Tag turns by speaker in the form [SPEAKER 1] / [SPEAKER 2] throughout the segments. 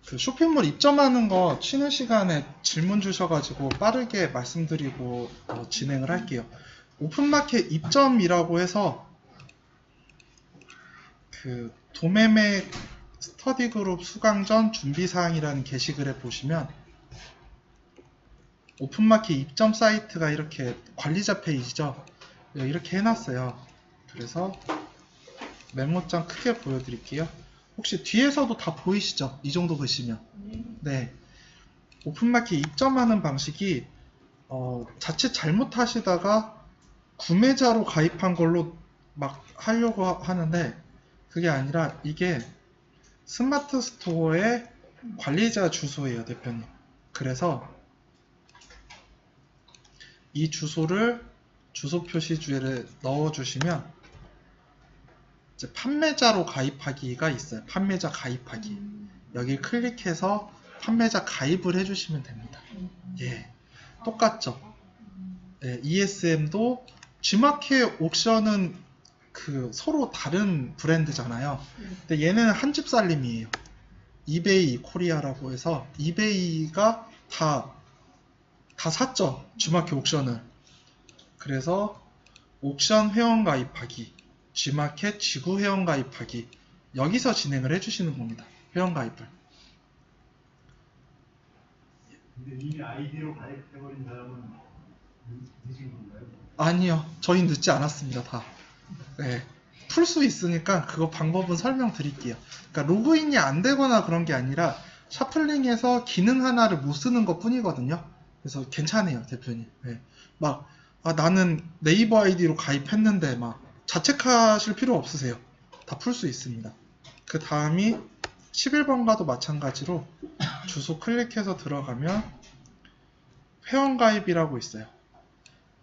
[SPEAKER 1] 그 쇼핑몰 입점하는 거 쉬는 시간에 질문 주셔가지고 빠르게 말씀드리고 진행을 할게요. 오픈마켓 입점이라고 해서 그 도매매 스터디그룹 수강 전 준비사항이라는 게시글에 보시면 오픈마켓 입점 사이트가 이렇게 관리자 페이지죠. 이렇게 해놨어요. 그래서 메모장 크게 보여드릴게요. 혹시 뒤에서도 다 보이시죠? 이 정도 보시면. 네. 오픈마켓 입점하는 방식이 자칫 잘못하시다가 구매자로 가입한 걸로 막 하려고 하는데 그게 아니라 이게 스마트 스토어의 관리자 주소예요, 대표님. 그래서 이 주소를 주소 표시주에 넣어주시면 이제 판매자로 가입하기가 있어요. 판매자 가입하기. 여기 클릭해서 판매자 가입을 해주시면 됩니다. 예, 똑같죠. 예, ESM도 G마켓 옥션은 그 서로 다른 브랜드잖아요. 근데 얘는 한 집 살림이에요. 이베이 코리아라고 해서 이베이가 다 샀죠. G마켓 옥션을. 그래서 옥션 회원 가입하기, G마켓 지구 회원 가입하기 여기서 진행을 해주시는 겁니다. 회원 가입을.
[SPEAKER 2] 근데 이미 아이디로 가입해버린 사람은 늦은 건가요?
[SPEAKER 1] 아니요. 저희 늦지 않았습니다. 다. 네. 풀 수 있으니까 그거 방법은 설명드릴게요. 그러니까 로그인이 안 되거나 그런 게 아니라 샤플링에서 기능 하나를 못 쓰는 것 뿐이거든요. 그래서 괜찮아요, 대표님. 네. 막 나는 네이버 아이디로 가입했는데 막 자책하실 필요 없으세요. 다 풀 수 있습니다. 그 다음이 11번과도 마찬가지로 주소 클릭해서 들어가면 회원가입이라고 있어요.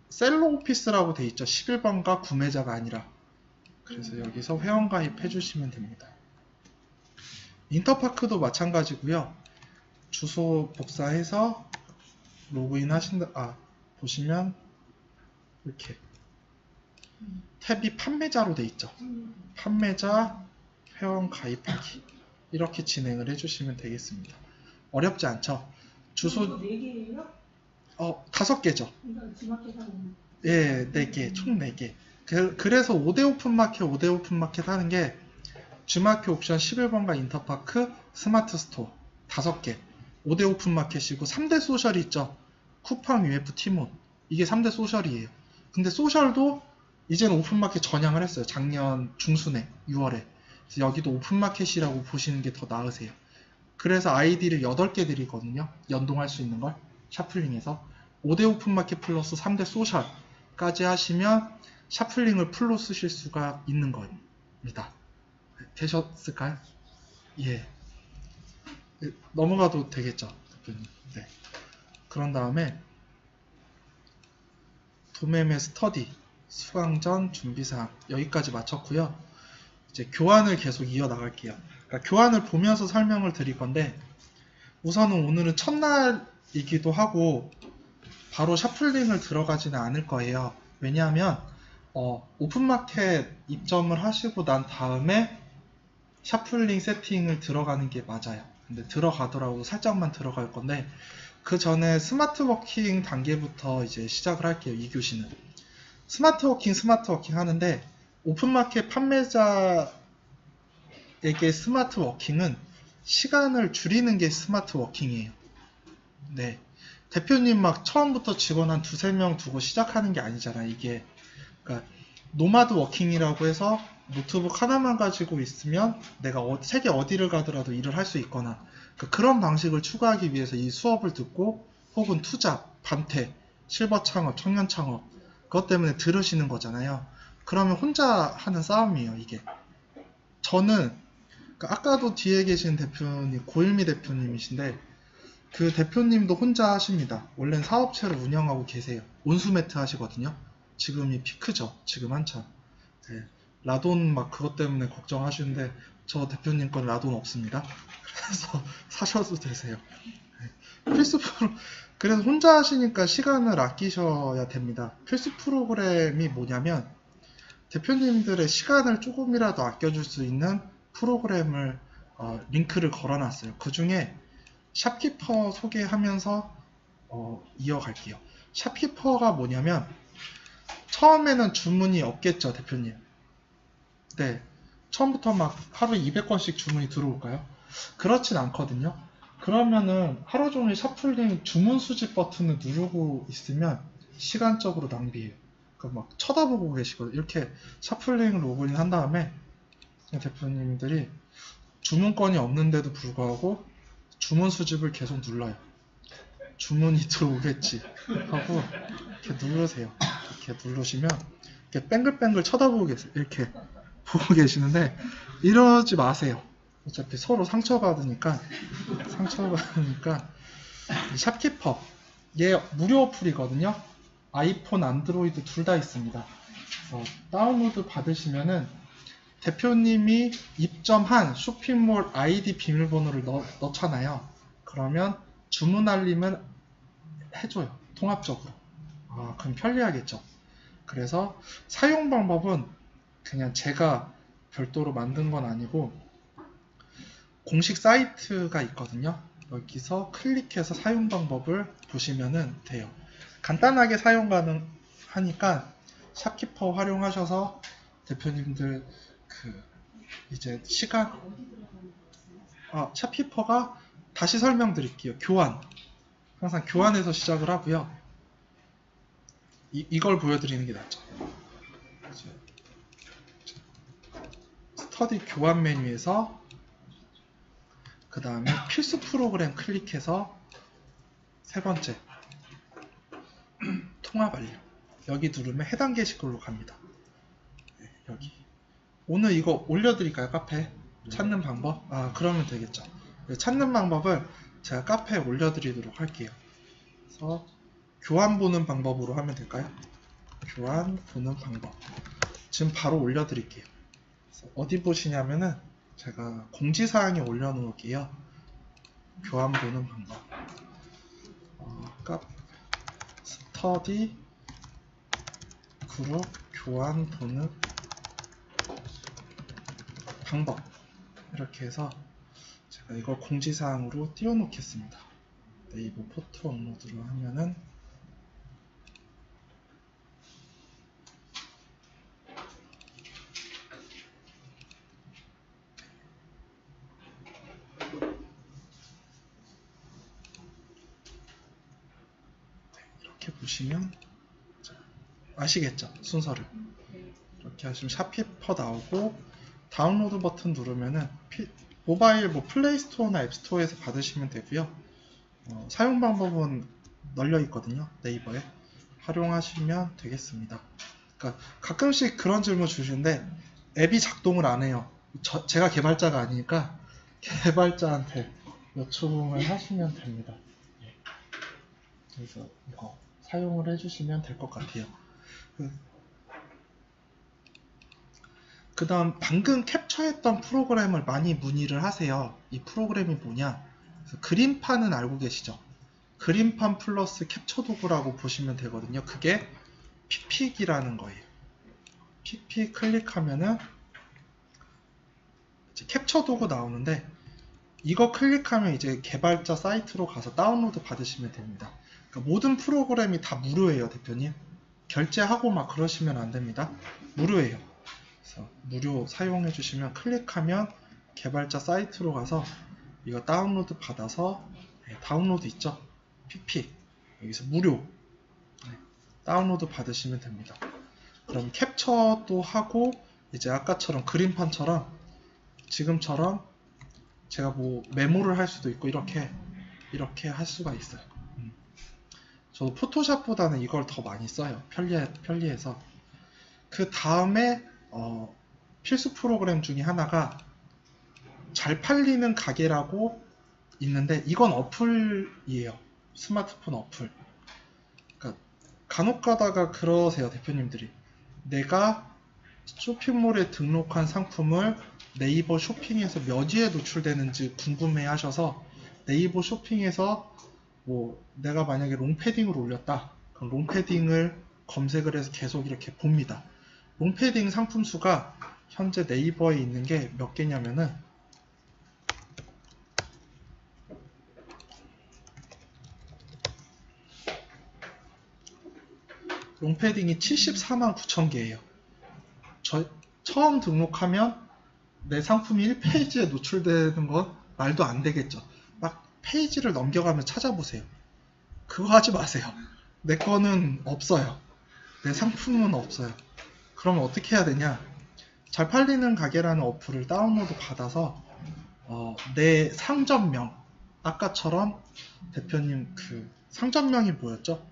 [SPEAKER 1] 셀러 오피스라고 돼 있죠. 11번가 구매자가 아니라. 그래서 여기서 회원가입 해주시면 됩니다. 인터파크도 마찬가지고요. 주소 복사해서 로그인 하신다. 보시면 이렇게 탭이 판매자로 돼 있죠. 판매자 회원 가입하기 이렇게 진행을 해주시면 되겠습니다. 어렵지 않죠? 주소
[SPEAKER 3] 4개예요?
[SPEAKER 1] 5개죠.
[SPEAKER 3] 그러니까 G마켓하고
[SPEAKER 1] 예, 4개, 총 4개. 그래서 5대 오픈마켓, 5대 오픈마켓 하는 게 G마켓 옥션 11번가 인터파크, 스마트 스토어 5개. 5대 오픈마켓이고 3대 소셜이 있죠. 쿠팡, UF, 티몬. 이게 3대 소셜이에요. 근데 소셜도 이제는 오픈마켓 전향을 했어요. 작년 중순에, 6월에. 그래서 여기도 오픈마켓이라고 보시는 게 더 나으세요. 그래서 아이디를 8개 드리거든요. 연동할 수 있는 걸. 샤플링에서. 5대 오픈마켓 플러스 3대 소셜까지 하시면 샤플링을 풀로 쓰실 수가 있는 겁니다. 되셨을까요? 예. 넘어가도 되겠죠. 네. 그런 다음에 도매매 스터디, 수강전 준비사항 여기까지 마쳤고요. 이제 교환을 계속 이어나갈게요. 그러니까 교환을 보면서 설명을 드릴 건데 우선은 오늘은 첫날이기도 하고 바로 샤플링을 들어가지는 않을 거예요. 왜냐하면 오픈마켓 입점을 하시고 난 다음에 샤플링 세팅을 들어가는 게 맞아요. 근데 들어가더라도 살짝만 들어갈 건데 그 전에 스마트 워킹 단계부터 이제 시작을 할게요. 2교시는 스마트 워킹 하는데 오픈마켓 판매자에게 스마트 워킹은 시간을 줄이는 게 스마트 워킹이에요. 네. 대표님 막 처음부터 직원 한 2-3명 두고 시작하는 게 아니잖아요. 이게 그러니까 노마드 워킹이라고 해서 노트북 하나만 가지고 있으면 내가 세계 어디를 가더라도 일을 할 수 있거나 그런 방식을 추구하기 위해서 이 수업을 듣고 혹은 투잡, 반퇴, 실버 창업, 청년 창업 그것 때문에 들으시는 거잖아요. 그러면 혼자 하는 싸움이에요. 이게 저는 아까도 뒤에 계신 대표님 고일미 대표님이신데 그 대표님도 혼자 하십니다. 원래는 사업체를 운영하고 계세요. 온수매트 하시거든요. 지금이 피크죠. 지금 한참. 네. 라돈 막 그것 때문에 걱정하시는데 저 대표님 건 라돈 없습니다. 그래서 사셔도 되세요. 네. 필수 프로 그래서 혼자 하시니까 시간을 아끼셔야 됩니다. 필수 프로그램이 뭐냐면 대표님들의 시간을 조금이라도 아껴줄 수 있는 프로그램을 링크를 걸어놨어요. 그 중에 샵키퍼 소개하면서 이어갈게요. 샵키퍼가 뭐냐면 처음에는 주문이 없겠죠, 대표님. 네, 처음부터 막 하루에 200건씩 주문이 들어올까요? 그렇진 않거든요. 그러면은 하루 종일 샤플링 주문 수집 버튼을 누르고 있으면 시간적으로 낭비해요. 그러니까 막 쳐다보고 계시거든요. 이렇게 샤플링 로그인 한 다음에 대표님들이 주문건이 없는데도 불구하고 주문 수집을 계속 눌러요. 주문이 들어오겠지 하고 이렇게 누르세요. 이렇게 누르시면 이렇게 뱅글뱅글 쳐다보고 계세요. 이렇게 보고 계시는데 이러지 마세요. 어차피 서로 상처받으니까 이 샵키퍼 얘 무료 어플이거든요. 아이폰, 안드로이드 둘 다 있습니다. 그래서 다운로드 받으시면은 대표님이 입점한 쇼핑몰 아이디 비밀번호를 넣잖아요. 그러면 주문 알림을 해줘요. 통합적으로. 그럼 편리하겠죠. 그래서 사용 방법은 그냥 제가 별도로 만든 건 아니고 공식 사이트가 있거든요. 여기서 클릭해서 사용 방법을 보시면 돼요. 간단하게 사용 가능하니까 샵키퍼 활용하셔서 대표님들 이제 시간 샵키퍼가 다시 설명드릴게요. 교환 항상 교환해서 시작을 하고요. 이걸 보여드리는 게 낫죠. 스터디 교환 메뉴에서 그 다음에 필수 프로그램 클릭해서 세 번째 통합 완료. 여기 누르면 해당 게시글로 갑니다. 네, 여기 오늘 이거 올려드릴까요? 카페 찾는 방법? 그러면 되겠죠. 찾는 방법을 제가 카페에 올려드리도록 할게요. 그래서 교환 보는 방법으로 하면 될까요? 교환 보는 방법 지금 바로 올려드릴게요. 어디 보시냐면은 제가 공지사항에 올려놓을게요. 교환 보는 방법 스터디 그룹 교환 보는 방법 이렇게 해서 제가 이걸 공지사항으로 띄워놓겠습니다. 네이버 포토 업로드로 하면은 이렇게 보시면 아시겠죠? 순서를 이렇게 하시면 샵키퍼 나오고 다운로드 버튼 누르면은 모바일 플레이스토어나 앱스토어에서 받으시면 되고요. 사용 방법은 널려 있거든요. 네이버에 활용하시면 되겠습니다. 그러니까 가끔씩 그런 질문 주시는데 앱이 작동을 안 해요. 제가 개발자가 아니니까 개발자한테 요청을 하시면 됩니다. 그래서 이거 사용을 해주시면 될 것 같아요. 그 다음 방금 캡처했던 프로그램을 많이 문의를 하세요. 이 프로그램이 뭐냐? 그림판은 알고 계시죠? 그림판 플러스 캡처 도구라고 보시면 되거든요. 그게 픽픽이라는 거예요. 픽픽 클릭하면은 이제 캡처 도구 나오는데 이거 클릭하면 이제 개발자 사이트로 가서 다운로드 받으시면 됩니다. 그러니까 모든 프로그램이 다 무료예요, 대표님. 결제하고 막 그러시면 안 됩니다. 무료예요. 그래서 무료 사용해 주시면 클릭하면 개발자 사이트로 가서 이거 다운로드 받아서 다운로드 있죠? 픽픽 여기서 무료 다운로드 받으시면 됩니다. 그럼 캡처도 하고 이제 아까처럼 그림판처럼 지금처럼 제가 메모를 할 수도 있고 이렇게 할 수가 있어요. 저도 포토샵보다는 이걸 더 많이 써요. 편리해서. 그 다음에 필수 프로그램 중에 하나가 잘 팔리는 가게라고 있는데 이건 어플이에요. 스마트폰 어플. 그러니까 간혹 가다가 그러세요, 대표님들이. 내가 쇼핑몰에 등록한 상품을 네이버 쇼핑에서 몇 위에 노출되는지 궁금해 하셔서 네이버 쇼핑에서 내가 만약에 롱패딩을 올렸다. 그럼 롱패딩을 검색을 해서 계속 이렇게 봅니다. 롱패딩 상품 수가 현재 네이버에 있는 게 몇 개냐면은 롱패딩이 74만 9천 개예요. 처음 등록하면 내 상품이 1페이지에 노출되는 건 말도 안 되겠죠. 막 페이지를 넘겨가며 찾아보세요. 그거 하지 마세요. 내 거는 없어요. 내 상품은 없어요. 그러면 어떻게 해야 되냐? 잘 팔리는 가게라는 어플을 다운로드 받아서 내 상점명, 아까처럼 대표님 그 상점명이 뭐였죠?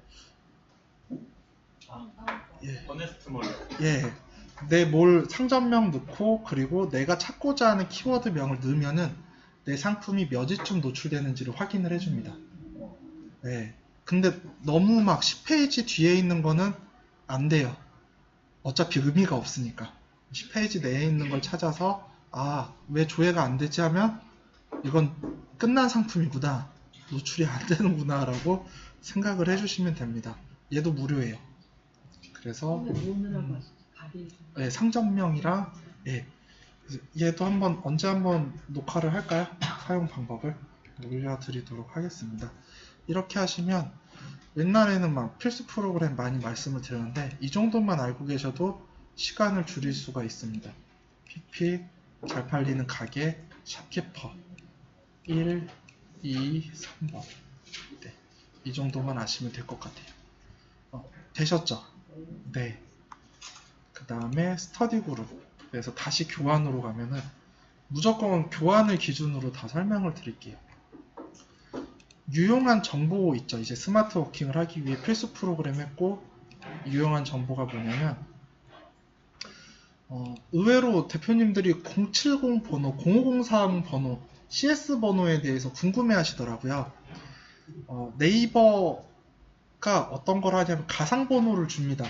[SPEAKER 1] 예.
[SPEAKER 3] 버네스트몰.
[SPEAKER 1] 예. 내 몰 상점명 넣고 그리고 내가 찾고자 하는 키워드명을 넣으면은 내 상품이 몇 위쯤 노출되는지를 확인을 해줍니다. 예. 근데 너무 막 10페이지 뒤에 있는 거는 안 돼요. 어차피 의미가 없으니까. 10페이지 내에 있는 걸 찾아서 왜 조회가 안 되지 하면 이건 끝난 상품이구나. 노출이 안 되는구나 라고 생각을 해주시면 됩니다. 얘도 무료예요. 그래서 예, 상점명이랑 얘도 언제 한번 녹화를 할까요? 사용 방법을 올려드리도록 하겠습니다. 이렇게 하시면 옛날에는 막 필수 프로그램 많이 말씀을 드렸는데 이 정도만 알고 계셔도 시간을 줄일 수가 있습니다. PP, 잘 팔리는 가게, 샵키퍼 1, 2, 3번 네, 이 정도만 아시면 될 것 같아요. 되셨죠? 네. 그 다음에 스터디 그룹에서 다시 교환으로 가면은 무조건 교환을 기준으로 다 설명을 드릴게요. 유용한 정보 있죠. 이제 스마트 워킹을 하기 위해 필수 프로그램 했고 유용한 정보가 뭐냐면 의외로 대표님들이 070 번호, 0503 번호, CS 번호에 대해서 궁금해 하시더라고요. 네이버가 어떤 걸 하냐면 가상 번호를 줍니다.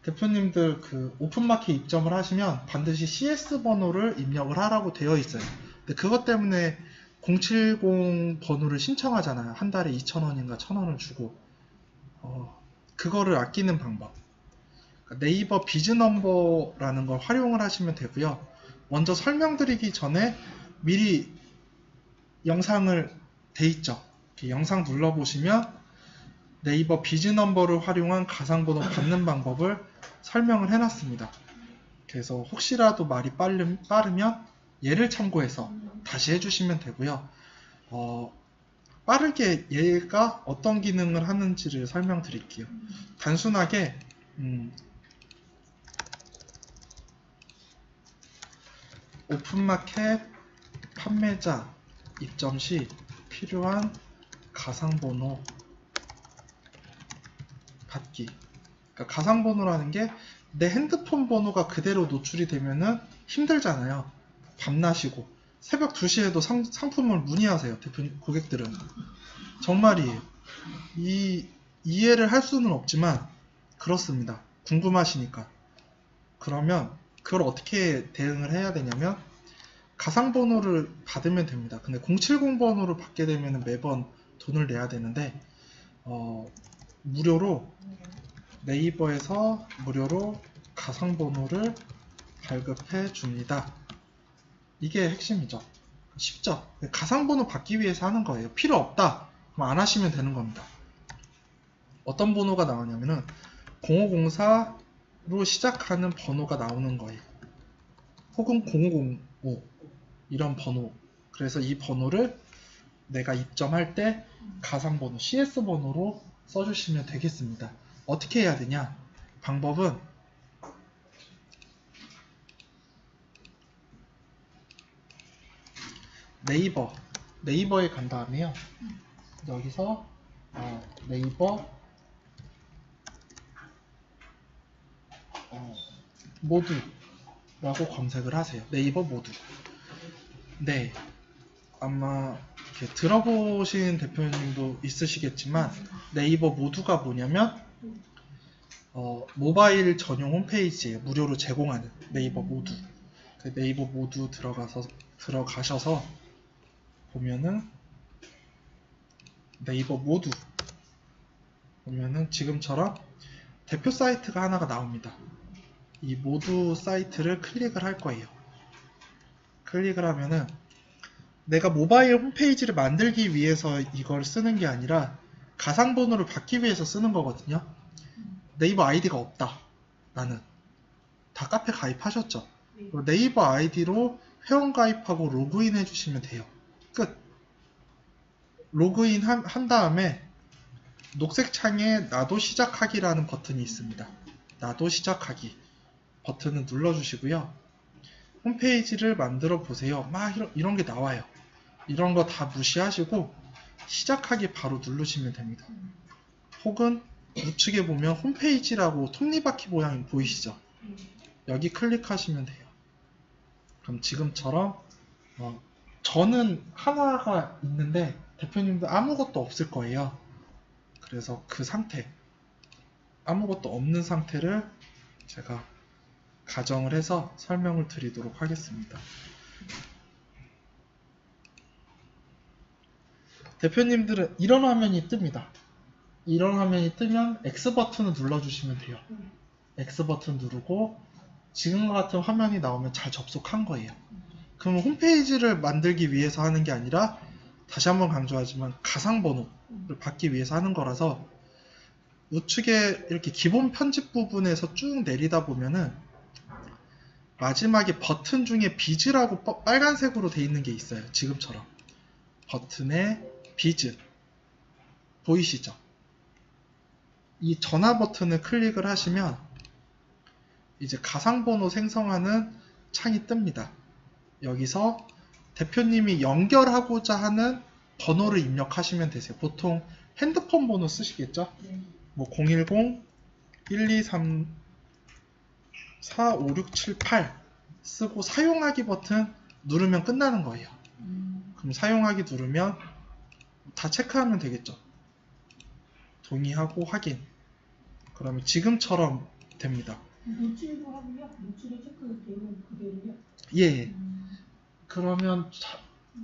[SPEAKER 1] 대표님들 그 오픈마켓 입점을 하시면 반드시 CS 번호를 입력을 하라고 되어 있어요. 근데 그것 때문에 070 번호를 신청하잖아요. 한 달에 2,000원인가 1,000원을 주고 그거를 아끼는 방법. 네이버 비즈넘버라는 걸 활용을 하시면 되고요. 먼저 설명드리기 전에 미리 영상을 돼 있죠. 영상 눌러보시면 네이버 비즈넘버를 활용한 가상번호 받는 방법을 설명을 해놨습니다. 그래서 혹시라도 말이 빠르면 얘를 참고해서 다시 해주시면 되고요. 빠르게 얘가 어떤 기능을 하는지를 설명드릴게요. 단순하게 오픈마켓 판매자 입점 시 필요한 가상번호 받기. 그러니까 가상번호라는 게 내 핸드폰 번호가 그대로 노출이 되면은 힘들잖아요. 밤낮이고 새벽 2시에도 상품을 문의하세요. 대표님 고객들은 정말이에요. 이해를 할 수는 없지만 그렇습니다. 궁금하시니까. 그러면 그걸 어떻게 대응을 해야 되냐면 가상번호를 받으면 됩니다. 근데 070 번호를 받게 되면 매번 돈을 내야 되는데 무료로 네이버에서 무료로 가상번호를 발급해 줍니다. 이게 핵심이죠. 쉽죠? 가상번호 받기 위해서 하는 거예요. 필요 없다. 그럼 안 하시면 되는 겁니다. 어떤 번호가 나오냐면은 0504로 시작하는 번호가 나오는 거예요. 혹은 0505 이런 번호. 그래서 이 번호를 내가 입점할 때 가상번호 CS 번호로 써주시면 되겠습니다. 어떻게 해야 되냐? 방법은 네이버에 간 다음에요. 여기서 네이버 모두라고 검색을 하세요. 네이버 모두. 네, 아마 이렇게 들어보신 대표님도 있으시겠지만 네이버 모두가 뭐냐면 모바일 전용 홈페이지에 무료로 제공하는 네이버 모두. 그 네이버 모두 들어가셔서 보면은 네이버 모두 보면은 지금처럼 대표 사이트가 하나가 나옵니다. 이 모두 사이트를 클릭을 할 거예요. 클릭을 하면은 내가 모바일 홈페이지를 만들기 위해서 이걸 쓰는 게 아니라 가상번호를 받기 위해서 쓰는 거거든요. 네이버 아이디가 없다. 나는 다 카페 가입하셨죠? 네이버 아이디로 회원 가입하고 로그인 해주시면 돼요. 끝. 로그인 한 다음에 녹색 창에 나도 시작하기라는 버튼이 있습니다. 나도 시작하기 버튼을 눌러주시고요. 홈페이지를 만들어 보세요. 막 이런 게 나와요. 이런 거 다 무시하시고 시작하기 바로 누르시면 됩니다. 혹은 우측에 보면 홈페이지라고 톱니바퀴 모양 보이시죠? 여기 클릭하시면 돼요. 그럼 지금처럼 저는 하나가 있는데 대표님도 아무것도 없을 거예요. 그래서 그 상태, 아무것도 없는 상태를 제가 가정을 해서 설명을 드리도록 하겠습니다. 대표님들은 이런 화면이 뜹니다. 이런 화면이 뜨면 X 버튼을 눌러주시면 돼요. X 버튼 누르고 지금과 같은 화면이 나오면 잘 접속한 거예요. 그러면 홈페이지를 만들기 위해서 하는 게 아니라 다시 한번 강조하지만 가상번호를 받기 위해서 하는 거라서 우측에 이렇게 기본 편집 부분에서 쭉 내리다 보면은 마지막에 버튼 중에 비즈라고 빨간색으로 돼 있는 게 있어요. 지금처럼 버튼에 비즈 보이시죠? 이 전화 버튼을 클릭을 하시면 이제 가상번호 생성하는 창이 뜹니다. 여기서 대표님이 연결하고자 하는 번호를 입력하시면 되세요. 보통 핸드폰 번호 쓰시겠죠? 뭐 010-123-45678 쓰고 사용하기 버튼 누르면 끝나는 거예요. 그럼 사용하기 누르면 다 체크하면 되겠죠. 동의하고 확인. 그러면 지금처럼 됩니다.
[SPEAKER 3] 노출도 하고요? 노출이 체크되는 그대로요?
[SPEAKER 1] 예. 그러면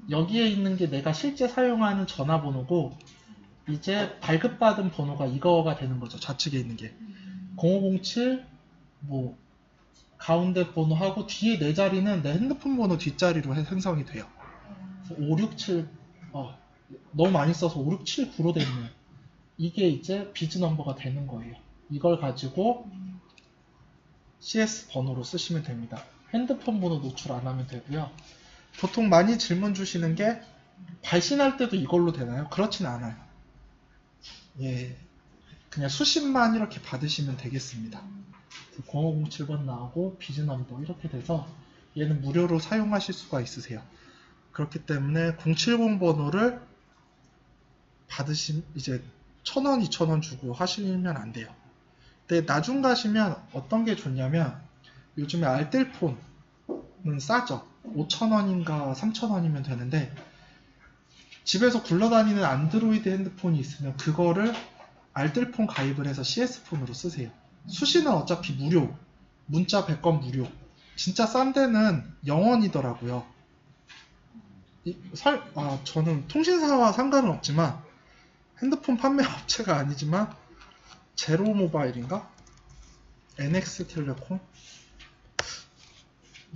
[SPEAKER 1] 여기에 있는 게 내가 실제 사용하는 전화번호고 이제 발급받은 번호가 이거가 되는 거죠. 좌측에 있는 게 0507 뭐 가운데 번호하고 뒤에 네 자리는 내 핸드폰 번호 뒷자리로 생성이 돼요. 567 너무 많이 써서 5679로 돼 있네요. 이게 이제 비즈 넘버가 되는 거예요. 이걸 가지고 CS 번호로 쓰시면 됩니다. 핸드폰 번호 노출 안 하면 되고요. 보통 많이 질문 주시는 게 발신할 때도 이걸로 되나요? 그렇진 않아요. 예, 그냥 수십만 이렇게 받으시면 되겠습니다. 0507번 나오고 비즈 넘버 이렇게 돼서 얘는 무료로 사용하실 수가 있으세요. 그렇기 때문에 070 번호를 받으신 이제 1,000원, 2,000원 주고 하시면 안 돼요. 근데 나중 가시면 어떤 게 좋냐면 요즘에 알뜰폰은 싸죠. 5,000원인가 3,000원이면 되는데 집에서 굴러다니는 안드로이드 핸드폰이 있으면 그거를 알뜰폰 가입을 해서 CS폰으로 쓰세요. 수시는 어차피 무료, 문자 100건 무료. 진짜 싼 데는 0원이더라고요. 저는 통신사와 상관은 없지만 핸드폰 판매 업체가 아니지만 제로모바일인가? NX텔레콤?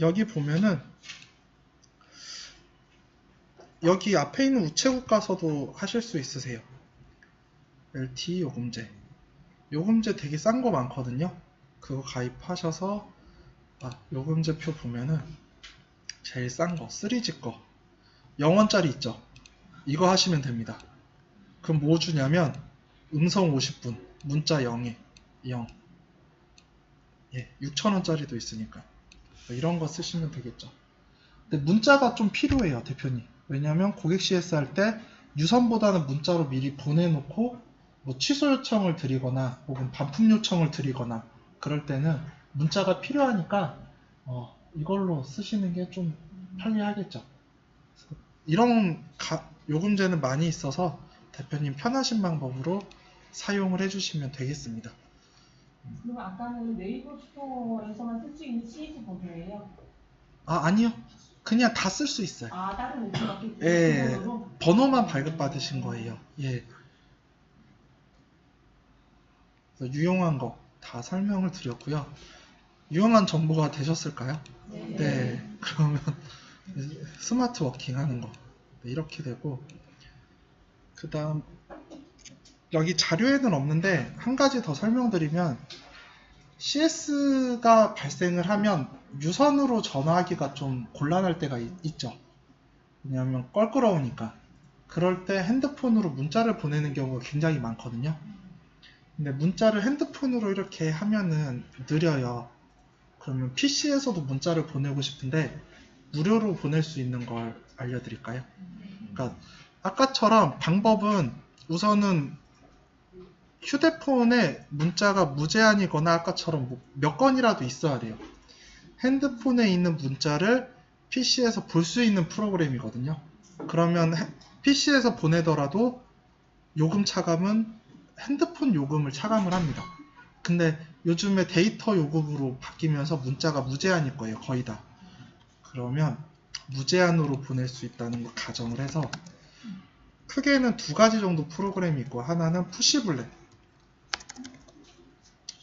[SPEAKER 1] 여기 보면은 여기 앞에 있는 우체국 가서도 하실 수 있으세요. LTE 요금제. 요금제 되게 싼 거 많거든요. 그거 가입하셔서 요금제표 보면은 제일 싼 거 3G 거 0원짜리 있죠. 이거 하시면 됩니다. 그럼 뭐 주냐면 음성 50분 문자 0에 0 6,000원짜리도 있으니까 이런 거 쓰시면 되겠죠. 근데 문자가 좀 필요해요, 대표님. 왜냐하면 고객 CS 할 때 유선보다는 문자로 미리 보내놓고 뭐 취소 요청을 드리거나 혹은 반품 요청을 드리거나 그럴 때는 문자가 필요하니까 이걸로 쓰시는 게 좀 편리하겠죠. 이런 요금제는 많이 있어서 대표님 편하신 방법으로 사용을 해주시면 되겠습니다.
[SPEAKER 3] 그럼 아까는 네이버 스토어에서만 쓸 수 있는 CS 번호예요?
[SPEAKER 1] 아니요. 그냥 다 쓸 수 있어요.
[SPEAKER 3] 다른 오픈마켓
[SPEAKER 1] 예,
[SPEAKER 3] 번호로?
[SPEAKER 1] 번호만 발급받으신 거예요. 예. 그래서 유용한 거 다 설명을 드렸고요. 유용한 정보가 되셨을까요? 네. 그러면 스마트 워킹 하는 거 이렇게 되고 그 다음 여기 자료에는 없는데 한 가지 더 설명드리면 CS가 발생을 하면 유선으로 전화하기가 좀 곤란할 때가 있죠. 왜냐하면 껄끄러우니까. 그럴 때 핸드폰으로 문자를 보내는 경우가 굉장히 많거든요. 근데 문자를 핸드폰으로 이렇게 하면은 느려요. 그러면 PC에서도 문자를 보내고 싶은데 무료로 보낼 수 있는 걸 알려드릴까요? 그러니까 아까처럼 방법은 우선은 휴대폰에 문자가 무제한이거나 아까처럼 몇 건이라도 있어야 돼요. 핸드폰에 있는 문자를 PC에서 볼 수 있는 프로그램이거든요. 그러면 PC에서 보내더라도 요금 차감은 핸드폰 요금을 차감을 합니다. 근데 요즘에 데이터 요금으로 바뀌면서 문자가 무제한일 거예요. 거의 다. 그러면 무제한으로 보낼 수 있다는 걸 가정을 해서 크게는 두 가지 정도 프로그램이 있고 하나는 푸시블렛.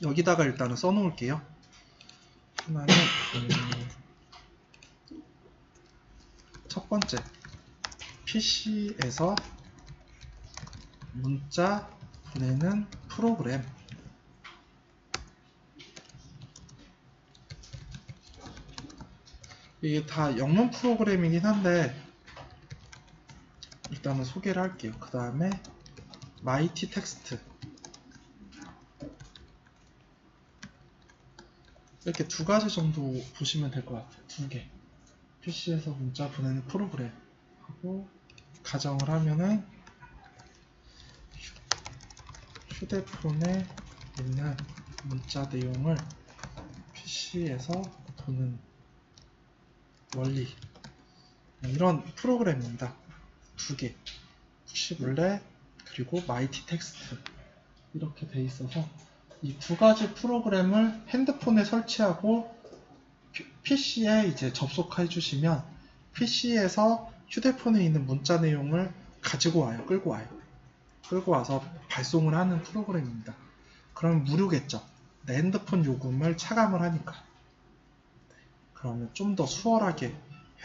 [SPEAKER 1] 여기다가 일단은 써놓을게요. 하나는 첫 번째 PC에서 문자 보내는 프로그램. 이게 다 영문 프로그램이긴 한데 일단은 소개를 할게요. 그 다음에 마이티 텍스트. 이렇게 두 가지 정도 보시면 될 것 같아요. 두 개. PC에서 문자 보내는 프로그램 하고 가정을 하면은 휴대폰에 있는 문자 내용을 PC에서 보는 원리, 이런 프로그램입니다. 두 개. 푸시블렛 그리고 마이티 텍스트 이렇게 돼 있어서 이 두 가지 프로그램을 핸드폰에 설치하고 PC에 이제 접속해 주시면 PC에서 휴대폰에 있는 문자 내용을 가지고 와요. 끌고 와요. 끌고 와서 발송을 하는 프로그램입니다. 그러면 무료겠죠. 내 핸드폰 요금을 차감을 하니까. 그러면 좀 더 수월하게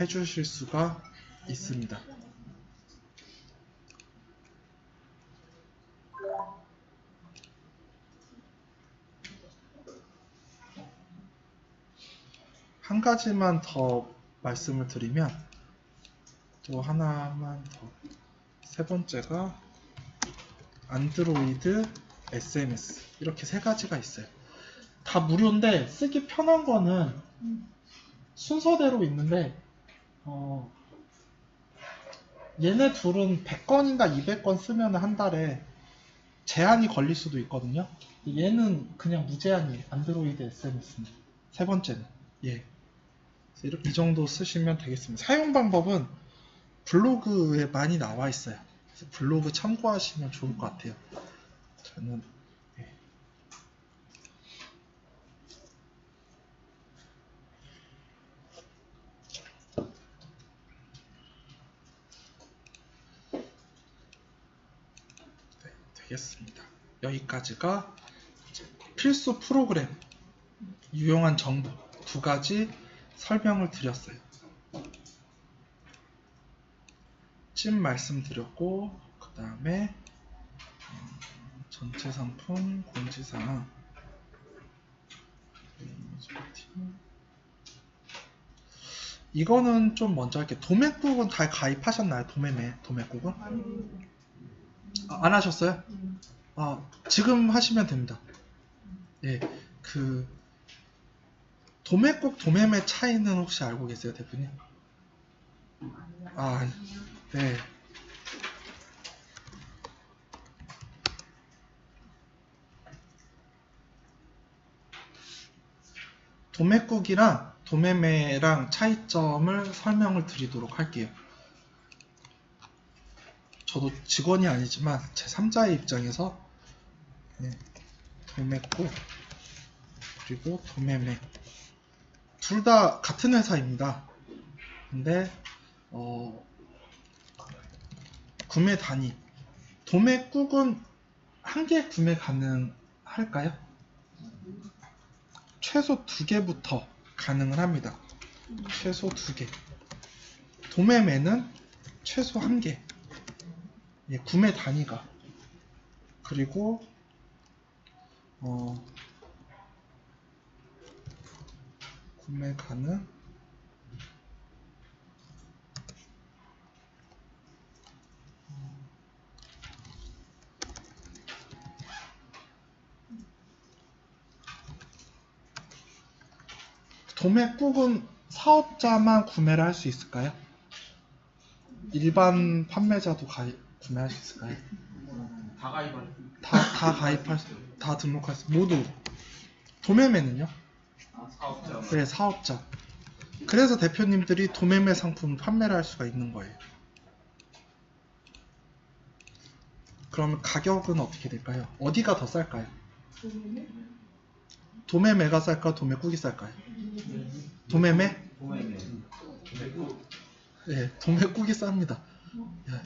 [SPEAKER 1] 해주실 수가 있습니다. 한 가지만 더 말씀을 드리면 또 하나만 더. 세 번째가 안드로이드 SMS 이렇게 세 가지가 있어요. 다 무료인데 쓰기 편한 거는 순서대로 있는데 얘네 둘은 100건인가 200건 쓰면 한 달에 제한이 걸릴 수도 있거든요. 얘는 그냥 무제한이에요. 안드로이드 SMS는. 세 번째는. 예. 이 정도 쓰시면 되겠습니다. 사용 방법은 블로그에 많이 나와 있어요. 그래서 블로그 참고하시면 좋을 것 같아요. 저는 예. 네, 되겠습니다. 여기까지가 필수 프로그램, 유용한 정보 두 가지 설명을 드렸어요. 찜 말씀드렸고 그 다음에 전체 상품 공지사항 이거는 좀 먼저 할게요. 도매국은 다 가입하셨나요? 도매국은? 안 하셨어요? 지금 하시면 됩니다. 예, 그 도매국 도매매 차이는 혹시 알고 계세요, 대표님? 네. 도매국이랑 도매매랑 차이점을 설명을 드리도록 할게요. 저도 직원이 아니지만 제3자의 입장에서 도매국 그리고 도매매 둘 다 같은 회사입니다. 근데 구매 단위 도매국은 한 개 구매 가능할까요? 최소 2개부터 가능을 합니다. 최소 2개. 도매매는 최소 1개. 예, 구매 단위가. 그리고 구매 가능. 도매국은 사업자만 구매를 할 수 있을까요? 일반 판매자도 구매할 수 있을까요?
[SPEAKER 4] 다 가입할
[SPEAKER 1] 다 가입할 수, 다 등록할 수, 모두. 도매매는요?
[SPEAKER 4] 사업자.
[SPEAKER 1] 그래, 사업자. 그래서 대표님들이 도매매 상품을 판매를 할 수가 있는 거예요. 그러면 가격은 어떻게 될까요? 어디가 더 쌀까요? 도매매가 쌀까? 도매국이 쌀까요? 도매매?
[SPEAKER 4] 도매매.
[SPEAKER 1] 네, 도매국이 쌉니다. 예.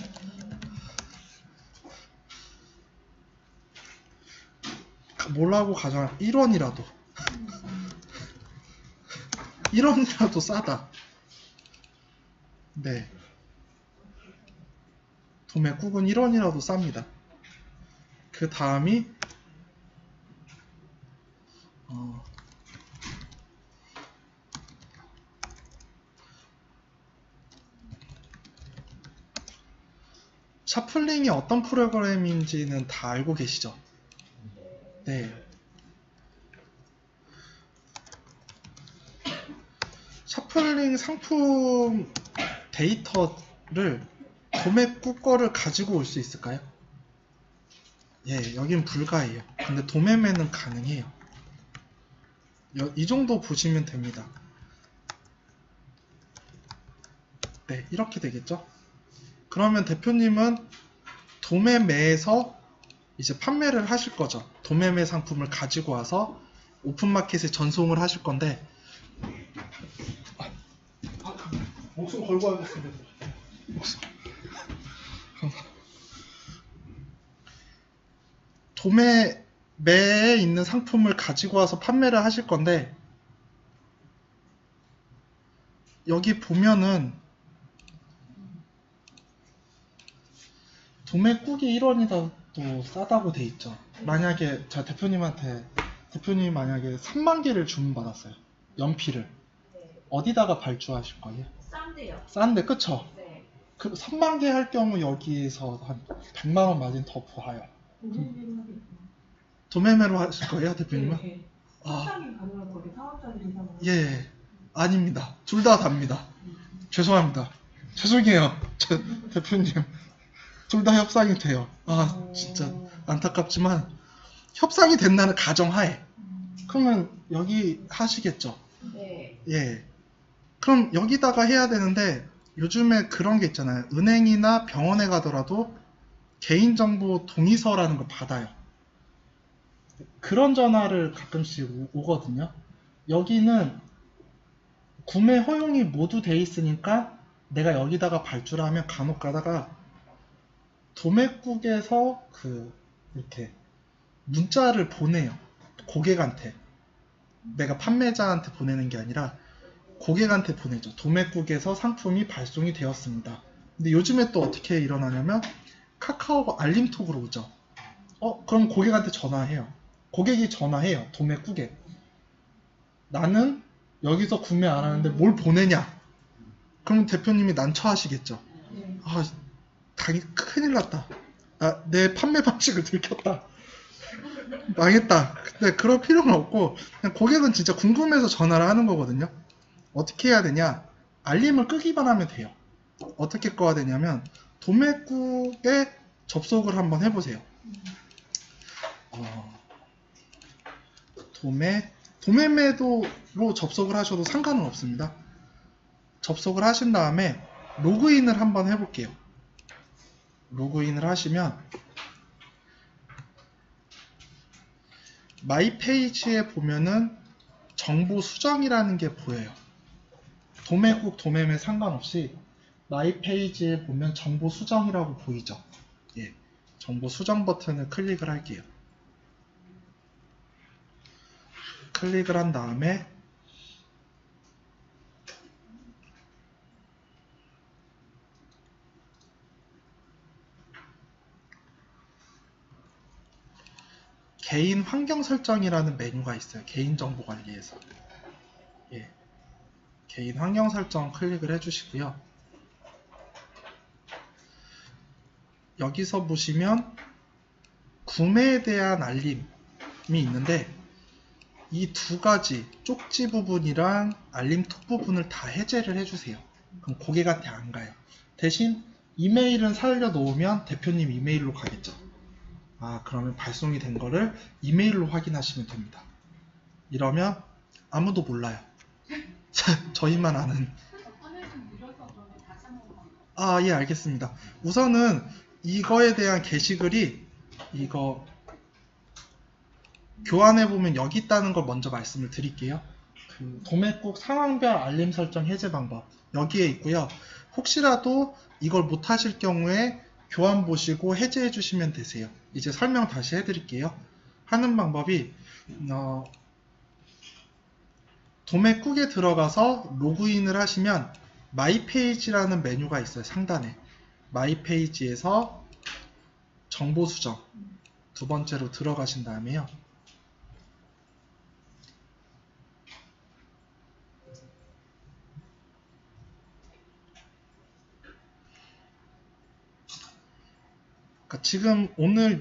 [SPEAKER 1] 뭐라고 가정할 1원이라도 1원이라도 싸다. 네, 도매국은 1원이라도 쌉니다. 그 다음이 샤플링이 어떤 프로그램인지는 다 알고 계시죠? 네. 샤플링 상품 데이터를 도매국 거를 가지고 올 수 있을까요? 예, 여긴 불가해요. 근데 도매매는 가능해요. 이 정도 보시면 됩니다. 네, 이렇게 되겠죠? 그러면 대표님은 도매매에서 이제 판매를 하실 거죠. 도매매 상품을 가지고 와서 오픈마켓에 전송을 하실 건데, 목숨 걸고 하겠습니다. 도매매에 있는 상품을 가지고 와서 판매를 하실 건데, 여기 보면은 도매국이 1원이라도 싸다고 돼 있죠. 만약에 자 대표님이 만약에 3만 개를 주문받았어요. 연필을 어디다가 발주하실 거예요?
[SPEAKER 3] 싼데요.
[SPEAKER 1] 싼데, 그쵸?
[SPEAKER 3] 네.
[SPEAKER 1] 그 3만 개 할 경우 여기서 한 100만 원 마진 더 부과해요. 도매매로 하실 거예요, 대표님은?
[SPEAKER 3] 네.
[SPEAKER 1] 아,
[SPEAKER 3] 협상이 가능할 거예요. 사업자들 이상은.
[SPEAKER 1] 예, 아닙니다. 둘 다 답니다. 죄송합니다. 죄송해요, 대표님. 둘 다 협상이 돼요. 아, 진짜 안타깝지만 협상이 된다는 가정하에. 그러면 여기 하시겠죠?
[SPEAKER 3] 네.
[SPEAKER 1] 예. 그럼 여기다가 해야 되는데 요즘에 그런 게 있잖아요. 은행이나 병원에 가더라도 개인정보 동의서라는 걸 받아요. 그런 전화를 가끔씩 오거든요. 여기는 구매 허용이 모두 돼 있으니까 내가 여기다가 발주를 하면 간혹 가다가 도매국에서 이렇게 문자를 보내요. 고객한테. 내가 판매자한테 보내는 게 아니라 고객한테 보내죠. 도매국에서 상품이 발송이 되었습니다. 근데 요즘에 또 어떻게 일어나냐면 카카오 알림톡으로 오죠. 그럼 고객한테 전화해요. 고객이 전화해요. 도매국에. 나는 여기서 구매 안 하는데 뭘 보내냐? 그럼 대표님이 난처하시겠죠.
[SPEAKER 3] 네.
[SPEAKER 1] 아, 큰일 났다. 내 판매 방식을 들켰다. 망했다. 근데 그럴 필요는 없고 그냥 고객은 진짜 궁금해서 전화를 하는 거거든요. 어떻게 해야 되냐? 알림을 끄기만 하면 돼요. 어떻게 꺼야 되냐면 도매국에 접속을 한번 해보세요. 도매매도로 접속을 하셔도 상관은 없습니다. 접속을 하신 다음에 로그인을 한번 해볼게요. 로그인을 하시면 마이 페이지에 보면은 정보 수정이라는 게 보여요. 도매국, 도매매 상관없이 마이 페이지에 보면 정보 수정이라고 보이죠. 예, 정보 수정 버튼을 클릭을 할게요. 클릭을 한 다음에 개인 환경 설정이라는 메뉴가 있어요. 개인정보 관리에서. 예. 개인 환경 설정 클릭을 해주시고요. 여기서 보시면 구매에 대한 알림이 있는데 이 두 가지 쪽지 부분이랑 알림톡 부분을 다 해제를 해주세요. 그럼 고객한테 안 가요. 대신 이메일은 살려놓으면 대표님 이메일로 가겠죠. 아, 그러면 발송이 된 거를 이메일로 확인하시면 됩니다. 이러면 아무도 몰라요. 저희만 아는. 아, 예, 알겠습니다. 우선은 이거에 대한 게시글이 이거 교환해 보면 여기 있다는 걸 먼저 말씀을 드릴게요. 그 도매국 상황별 알림 설정 해제 방법 여기에 있고요. 혹시라도 이걸 못 하실 경우에 교환 보시고 해제해 주시면 되세요. 이제 설명 다시 해드릴게요. 하는 방법이 도매국에 들어가서 로그인을 하시면 마이 페이지라는 메뉴가 있어요. 상단에 마이 페이지에서 정보 수정 두 번째로 들어가신 다음에요. 그러니까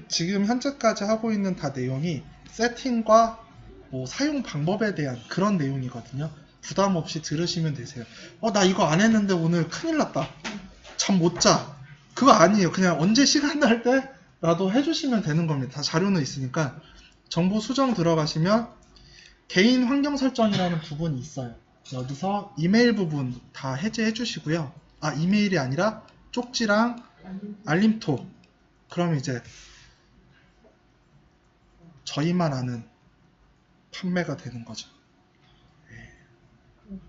[SPEAKER 1] 지금 현재까지 하고 있는 다 내용이 세팅과 뭐 사용 방법에 대한 그런 내용이거든요. 부담 없이 들으시면 되세요. 나 이거 안 했는데 오늘 큰일 났다. 잠 못 자. 그거 아니에요. 그냥 언제 시간 날 때라도 해주시면 되는 겁니다. 다 자료는 있으니까. 정보 수정 들어가시면 개인 환경 설정이라는 부분이 있어요. 여기서 이메일 부분 다 해제해 주시고요. 아, 이메일이 아니라 쪽지랑 알림톡. 그럼 이제 저희만 아는 판매가 되는 거죠.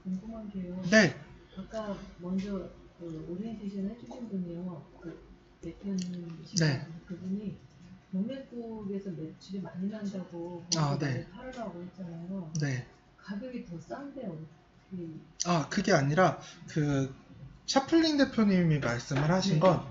[SPEAKER 3] 궁금한 게요.
[SPEAKER 1] 네.
[SPEAKER 3] 아까 먼저 그 오리엔테이션 해주신 분이요. 그 대표님
[SPEAKER 1] 네.
[SPEAKER 3] 그분이 도매국에서 매출이 많이 난다고
[SPEAKER 1] 아,
[SPEAKER 3] 거기서
[SPEAKER 1] 네.
[SPEAKER 3] 많이 팔으라고 했잖아요.
[SPEAKER 1] 네.
[SPEAKER 3] 가격이 더 싼데 어떻게?
[SPEAKER 1] 아, 그게 아니라 그 샤플린 대표님이 말씀을 하신 건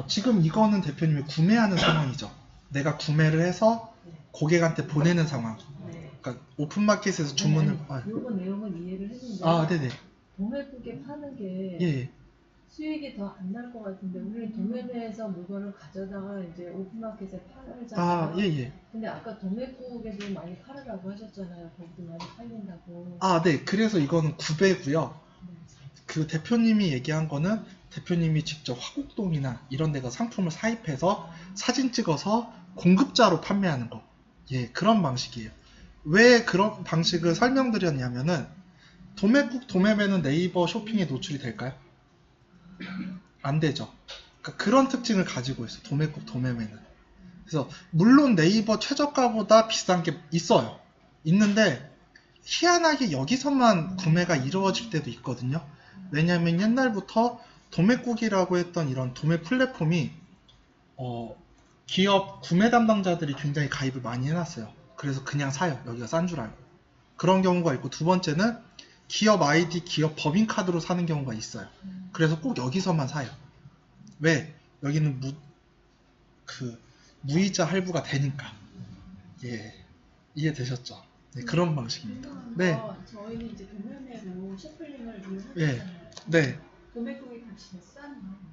[SPEAKER 1] 지금 이거는 대표님이 구매하는 상황이죠. 내가 구매를 해서 고객한테 보내는 상황.
[SPEAKER 3] 네.
[SPEAKER 1] 그러니까 오픈마켓에서 주문을.
[SPEAKER 3] 요거 내용은 이해를 했는데.
[SPEAKER 1] 네네.
[SPEAKER 3] 도매국에 파는 게
[SPEAKER 1] 예.
[SPEAKER 3] 수익이 더 안 날 것 같은데 우리는 도매내에서 물건을 가져다가 이제 오픈마켓에 팔잖아요.
[SPEAKER 1] 예.
[SPEAKER 3] 근데 아까 도매국에도 많이 팔으라고 하셨잖아요. 거기도 많이 팔린다고.
[SPEAKER 1] 네. 그래서 이거는 구배고요. 그 대표님이 얘기한 거는 대표님이 직접 화곡동이나 이런 데가 상품을 사입해서 사진 찍어서 공급자로 판매하는 거. 예, 그런 방식이에요. 왜 그런 방식을 설명드렸냐면은 도매국, 도매매는 네이버 쇼핑에 노출이 될까요? 안 되죠. 그러니까 그런 특징을 가지고 있어요. 도매국, 도매매는. 그래서 물론 네이버 최저가보다 비싼 게 있어요. 있는데 희한하게 여기서만 구매가 이루어질 때도 있거든요. 왜냐하면 옛날부터 도매국이라고 했던 이런 도매 플랫폼이 기업 구매 담당자들이 굉장히 가입을 많이 해놨어요. 그래서 그냥 사요. 여기가 싼 줄 알고. 그런 경우가 있고, 두 번째는 기업 아이디, 기업 법인카드로 사는 경우가 있어요. 그래서 꼭 여기서만 사요. 왜? 여기는 무이자 할부가 되니까. 예, 이해되셨죠? 네, 그런 방식입니다. 네.
[SPEAKER 5] 저희는 이제 도매매로 셔플링을
[SPEAKER 1] 예.
[SPEAKER 5] 이용하잖아요.
[SPEAKER 1] 네.
[SPEAKER 5] 도매국이 값이 더 싸네요.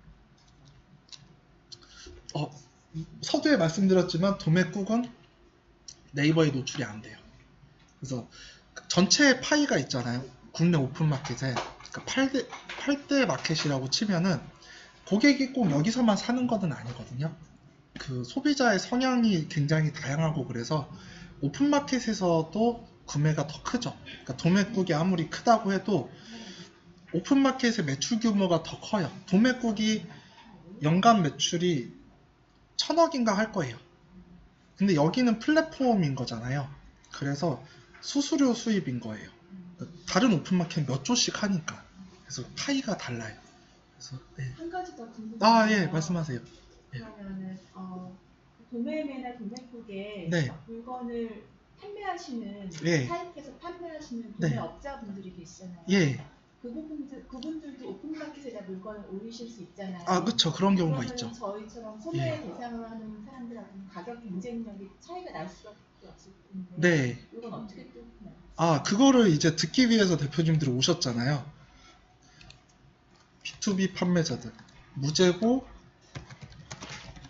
[SPEAKER 1] 서두에 말씀드렸지만 도매국은 네이버에 노출이 안 돼요. 그래서 전체 파이가 있잖아요. 국내 오픈마켓에. 그러니까 8대 마켓이라고 치면은 고객이 꼭 여기서만 사는 것은 아니거든요. 그 소비자의 성향이 굉장히 다양하고 그래서 오픈마켓에서도 구매가 더 크죠. 그러니까 도매국이 아무리 크다고 해도 오픈마켓의 매출 규모가 더 커요. 도매국이 연간 매출이 1000억인가 할 거예요. 근데 여기는 플랫폼인 거잖아요. 그래서 수수료 수입인 거예요. 다른 오픈마켓은 몇 조씩 하니까. 그래서 파이가 달라요. 그래서 네.
[SPEAKER 5] 한 가지 더 궁금한
[SPEAKER 1] 예, 말씀하세요.
[SPEAKER 5] 그러면은 도매매나 도매국에
[SPEAKER 1] 네.
[SPEAKER 5] 물건을 판매하시는
[SPEAKER 1] 예.
[SPEAKER 5] 사입해서 판매하시는
[SPEAKER 1] 네.
[SPEAKER 5] 도매업자분들이 계시잖아요.
[SPEAKER 1] 예.
[SPEAKER 5] 그분들도 오픈마켓에다 물건을 올리실 수 있잖아요.
[SPEAKER 1] 아, 그쵸. 그런 경우가
[SPEAKER 5] 그러면은
[SPEAKER 1] 있죠.
[SPEAKER 5] 저희처럼 소매 대상으로 하는 사람들하고는 가격 경쟁력이 차이가 날 수밖에 없을 텐데.
[SPEAKER 1] 네.
[SPEAKER 5] 이건 어떻게 뚫나요?
[SPEAKER 1] 아, 그거를 이제 듣기 위해서 대표님들이 오셨잖아요. B2B 판매자들. 무재고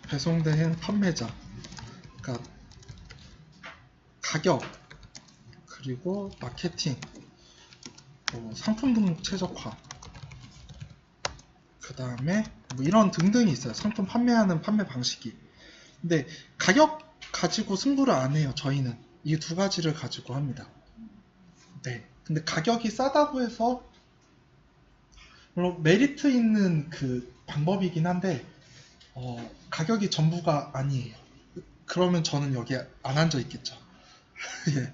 [SPEAKER 1] 배송대행 판매자. 그러니까 가격, 그리고 마케팅, 상품 등록 최적화, 그 다음에 뭐 이런 등등이 있어요. 상품 판매하는 판매 방식이. 근데 가격 가지고 승부를 안 해요. 저희는 이 두 가지를 가지고 합니다. 네. 근데 가격이 싸다고 해서 물론 메리트 있는 그 방법이긴 한데 가격이 전부가 아니에요. 그러면 저는 여기 안 앉아 있겠죠. 예.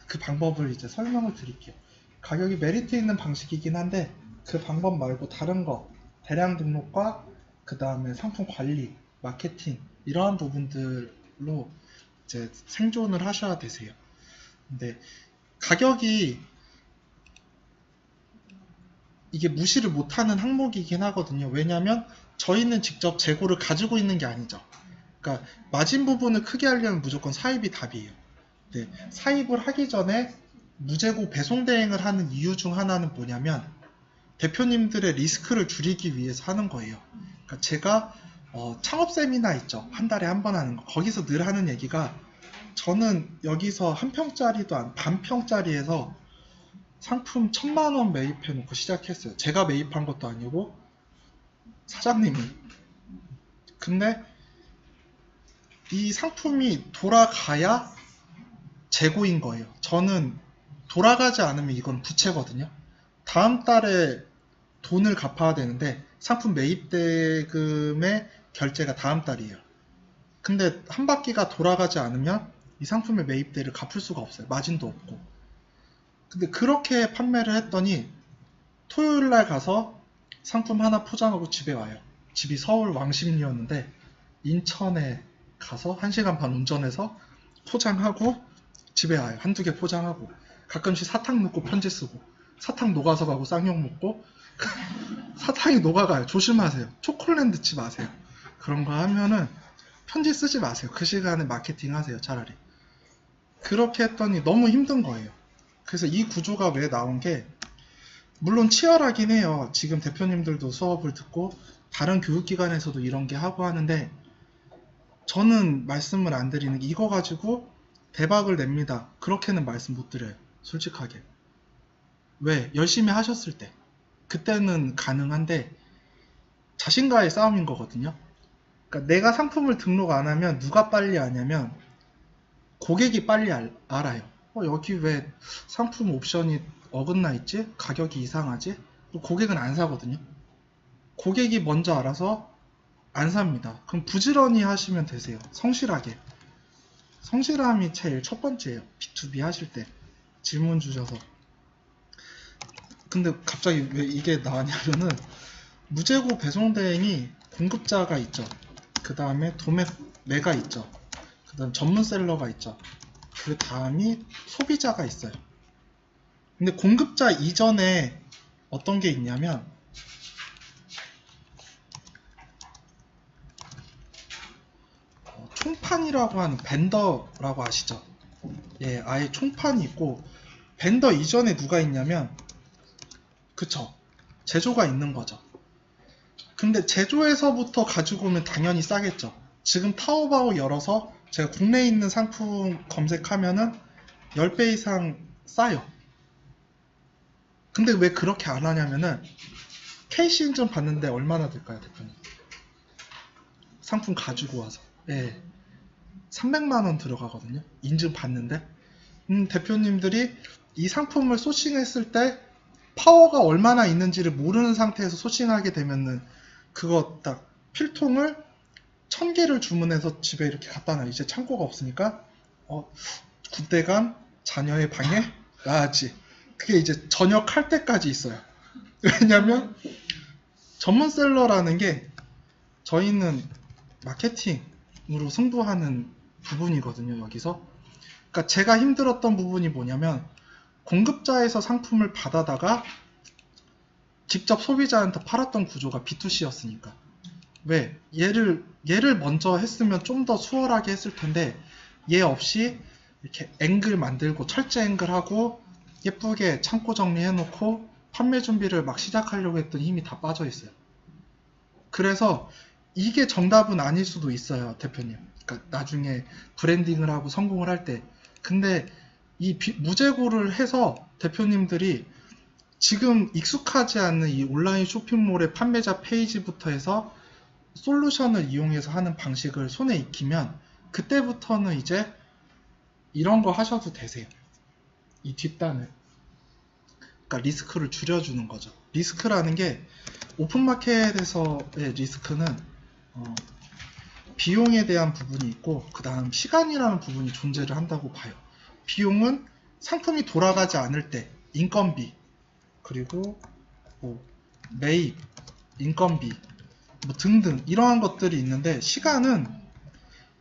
[SPEAKER 1] 그 방법을 이제 설명을 드릴게요. 가격이 메리트 있는 방식이긴 한데 그 방법 말고 다른 거 대량 등록과 그 다음에 상품 관리, 마케팅 이러한 부분들로 이제 생존을 하셔야 되세요. 근데 가격이 이게 무시를 못하는 항목이긴 하거든요. 왜냐하면 저희는 직접 재고를 가지고 있는 게 아니죠. 그러니까 마진 부분을 크게 하려면 무조건 사입이 답이에요. 네, 사입을 하기 전에 무재고 배송 대행을 하는 이유 중 하나는 뭐냐면 대표님들의 리스크를 줄이기 위해서 하는 거예요. 그러니까 제가 창업 세미나 있죠. 한 달에 한 번 하는 거. 거기서 늘 하는 얘기가 저는 여기서 한 평짜리도 반 평짜리에서 상품 1000만원 매입해 놓고 시작했어요. 제가 매입한 것도 아니고 사장님이. 근데 이 상품이 돌아가야 재고인 거예요. 저는 돌아가지 않으면 이건 부채거든요. 다음 달에 돈을 갚아야 되는데 상품 매입 대금의 결제가 다음 달이에요. 근데 한 바퀴가 돌아가지 않으면 이 상품의 매입대를 갚을 수가 없어요. 마진도 없고. 근데 그렇게 판매를 했더니 토요일 날 가서 상품 하나 포장하고 집에 와요. 집이 서울 왕십리였는데 인천에 가서 1시간 반 운전해서 포장하고 집에 와요. 한두 개 포장하고 가끔씩 사탕 넣고 편지 쓰고 사탕 녹아서 가고 쌍욕 먹고 사탕이 녹아가요. 조심하세요. 초콜릿 넣지 마세요. 그런 거 하면은 편지 쓰지 마세요. 그 시간에 마케팅 하세요. 차라리. 그렇게 했더니 너무 힘든 거예요. 그래서 이 구조가 왜 나온 게 물론 치열하긴 해요. 지금 대표님들도 수업을 듣고 다른 교육기관에서도 이런 게 하고 하는데 저는 말씀을 안 드리는 게 이거 가지고 대박을 냅니다. 그렇게는 말씀 못 드려요. 솔직하게. 왜? 열심히 하셨을 때. 그때는 가능한데 자신과의 싸움인 거거든요. 그러니까 내가 상품을 등록 안 하면 누가 빨리 아냐면 고객이 빨리 알아요. 여기 왜 상품 옵션이 어긋나 있지? 가격이 이상하지? 고객은 안 사거든요. 고객이 먼저 알아서 안 삽니다. 그럼 부지런히 하시면 되세요. 성실하게. 성실함이 제일 첫 번째예요. B2B 하실 때 질문 주셔서. 근데 갑자기 왜 이게 나왔냐면은 무재고 배송 대행이 공급자가 있죠. 그 다음에 도매가 있죠. 그 다음 전문셀러가 있죠. 그 다음이 소비자가 있어요. 근데 공급자 이전에 어떤 게 있냐면 총판이라고 하는 벤더라고 아시죠? 예, 아예 총판이 있고 벤더 이전에 누가 있냐면 그쵸? 제조가 있는 거죠. 근데 제조에서부터 가지고 오면 당연히 싸겠죠. 지금 타오바오 열어서 제가 국내에 있는 상품 검색하면은 10배 이상 싸요. 근데 왜 그렇게 안 하냐면은 KC 인증 받는데 얼마나 들까요, 대표님? 상품 가지고 와서. 예. 300만원 들어가거든요. 인증 받는데. 대표님들이 이 상품을 소싱했을 때 파워가 얼마나 있는지를 모르는 상태에서 소싱하게 되면은 그거 딱 필통을 1000개를 주문해서 집에 이렇게 갖다 놔요. 이제 창고가 없으니까 군대감 자녀의 방에 놔야지. 그게 이제 전역할 때까지 있어요. 왜냐면 전문셀러라는 게 저희는 마케팅으로 승부하는 부분이거든요. 여기서. 그러니까 제가 힘들었던 부분이 뭐냐면 공급자에서 상품을 받아다가 직접 소비자한테 팔았던 구조가 B2C였으니까. 왜? 얘를 먼저 했으면 좀 더 수월하게 했을 텐데 얘 없이 이렇게 앵글 만들고 철제 앵글하고 예쁘게 창고 정리해놓고 판매 준비를 막 시작하려고 했던 힘이 다 빠져 있어요. 그래서 이게 정답은 아닐 수도 있어요, 대표님. 그러니까 나중에 브랜딩을 하고 성공을 할 때. 근데 이 무재고를 해서 대표님들이 지금 익숙하지 않은 이 온라인 쇼핑몰의 판매자 페이지부터 해서 솔루션을 이용해서 하는 방식을 손에 익히면 그때부터는 이제 이런 거 하셔도 되세요. 이 뒷단을. 그러니까 리스크를 줄여주는 거죠. 리스크라는 게 오픈마켓에서의 리스크는 비용에 대한 부분이 있고 그 다음 시간이라는 부분이 존재를 한다고 봐요. 비용은 상품이 돌아가지 않을 때 인건비 그리고 뭐 매입, 인건비 뭐 등등 이러한 것들이 있는데 시간은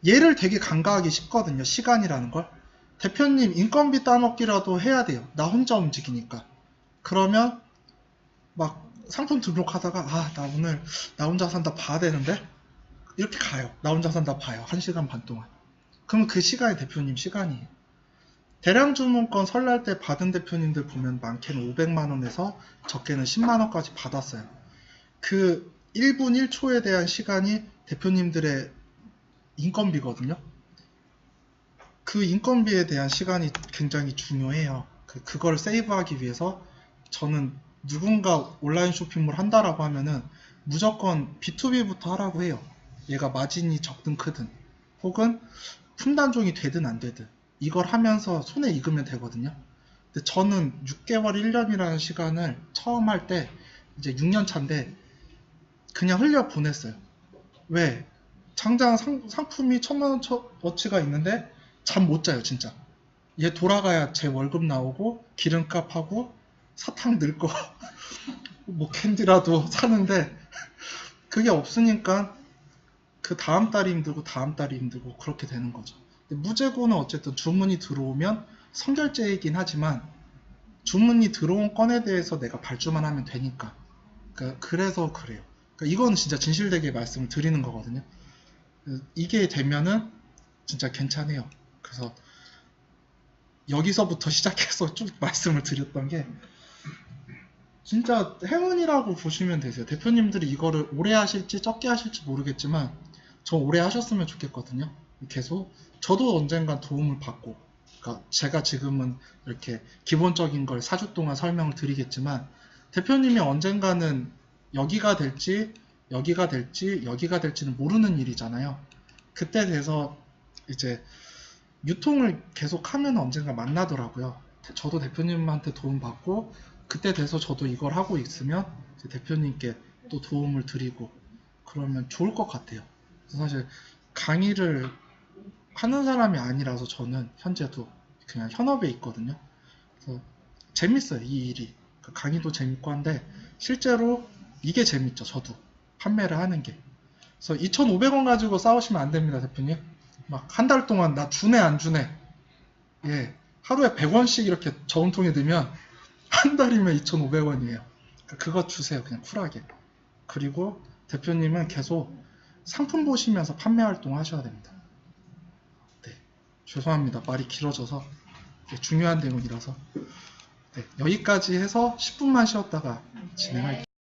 [SPEAKER 1] 얘를 되게 간과하기 쉽거든요. 시간이라는 걸. 대표님 인건비 따먹기라도 해야 돼요. 나 혼자 움직이니까. 그러면 막 상품 등록하다가 나 혼자 산다 봐야 되는데 이렇게 가요. 나 혼자 산다 봐요. 1시간 반 동안. 그러면 그 시간이 대표님 시간이에요. 대량 주문권 설날 때 받은 대표님들 보면 많게는 500만원에서 적게는 10만원까지 받았어요. 그 1분 1초에 대한 시간이 대표님들의 인건비거든요. 그 인건비에 대한 시간이 굉장히 중요해요. 그걸 세이브하기 위해서 저는 누군가 온라인 쇼핑몰 한다라고 하면은 무조건 B2B부터 하라고 해요. 얘가 마진이 적든 크든 혹은 품단종이 되든 안 되든 이걸 하면서 손에 익으면 되거든요. 근데 저는 6개월 1년이라는 시간을 처음 할 때 이제 6년 차인데 그냥 흘려 보냈어요. 왜? 당장 상품이 1000만원어치가 있는데 잠 못 자요 진짜. 얘 돌아가야 제 월급 나오고 기름값하고 사탕 넣을 거 뭐 캔디라도 사는데 그게 없으니까 그 다음 달이 힘들고 다음 달이 힘들고 그렇게 되는 거죠. 근데 무재고는 어쨌든 주문이 들어오면 선결제이긴 하지만 주문이 들어온 건에 대해서 내가 발주만 하면 되니까. 그래서 그래요. 이건 진짜 진실되게 말씀을 드리는 거거든요. 이게 되면은 진짜 괜찮아요. 그래서 여기서부터 시작해서 쭉 말씀을 드렸던 게 진짜 행운이라고 보시면 되세요. 대표님들이 이거를 오래 하실지 적게 하실지 모르겠지만 저 오래 하셨으면 좋겠거든요. 계속 저도 언젠간 도움을 받고 그러니까 제가 지금은 이렇게 기본적인 걸 4주 동안 설명을 드리겠지만 대표님이 언젠가는 여기가 될지 여기가 될지 여기가 될지는 모르는 일이잖아요. 그때 돼서 이제 유통을 계속 하면 언젠가 만나더라고요. 저도 대표님한테 도움 받고 그때 돼서 저도 이걸 하고 있으면 대표님께 또 도움을 드리고 그러면 좋을 것 같아요. 사실 강의를 하는 사람이 아니라서 저는 현재도 그냥 현업에 있거든요. 그래서 재밌어요, 이 일이. 강의도 재밌고 한데 실제로 이게 재밌죠, 저도. 판매를 하는 게. 그래서 2,500원 가지고 싸우시면 안 됩니다, 대표님. 막 한 달 동안 나 주네 안 주네. 예, 하루에 100원씩 이렇게 저금통에 넣으면 한 달이면 2,500원이에요. 그거 주세요, 그냥 쿨하게. 그리고 대표님은 계속 상품 보시면서 판매 활동 하셔야 됩니다. 네, 죄송합니다. 말이 길어져서 중요한 내용이라서 네, 여기까지 해서 10분만 쉬었다가 진행할게요.